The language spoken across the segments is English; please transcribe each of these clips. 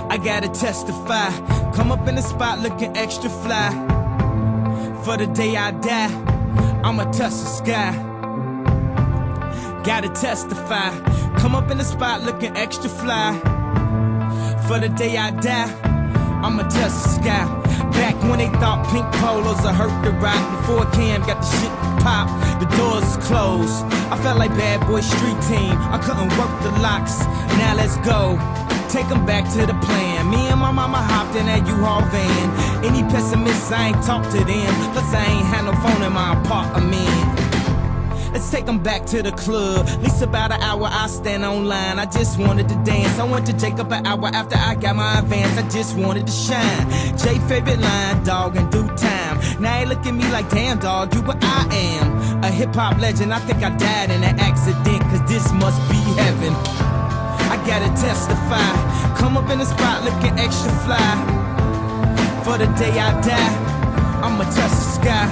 I gotta testify. Come up in the spot looking extra fly. For the day I die, I'ma touch the sky. Gotta testify. Come up in the spot looking extra fly. For the day I die, I'ma touch the sky. Back when they thought pink polos would hurt the rock. Before Cam got the shit to pop, the doors was closed. I felt like bad boy street team. I couldn't work the locks. Now let's go. Take them back to the plan. Me and my mama hopped in that U-Haul van. Any pessimists, I ain't talk to them. Plus I ain't had no phone in my apartment. Let's take them back to the club. At least about an hour I stand online. I just wanted to dance. I went to Jacob an hour after I got my advance. I just wanted to shine. Jay favorite line, dog, in due time. Now they look at me like, damn dog, you what I am. A hip-hop legend, I think I died in an accident. Cause this must be heaven. I gotta testify. Come up in the spot looking extra fly. For the day I die, I'ma touch the sky.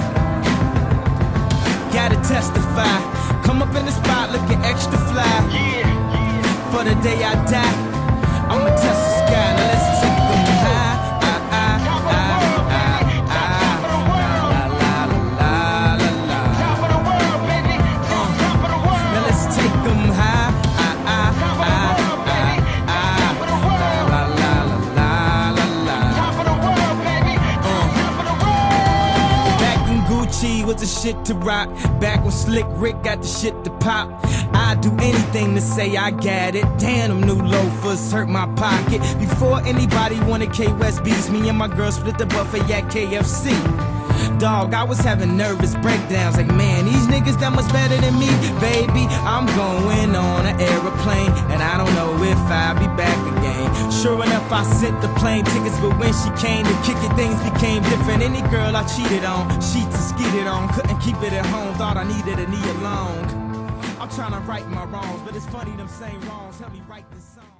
Gotta testify. Come up in the spot looking extra fly. For the day I die, I'ma touch the sky. Now let's take them high. Now let's take them high. Gucci was the shit to rock. Back when Slick Rick got the shit to pop. I'd do anything to say I got it. Damn, them new loafers hurt my pocket. Before anybody wanted K-West beats, me and my girl split the buffet at KFC. Dog, I was having nervous breakdowns. Like, man, these niggas that much better than me. Baby, I'm going on an aeroplane, and I don't know if I'll be back again. Sure enough, I sent the plane tickets, but when she came to kick it, things became different. Any girl I cheated on, sheets and skeeted on. Couldn't keep it at home, thought I needed a knee alone. I'm trying to right my wrongs, but it's funny them same wrongs help me write this song.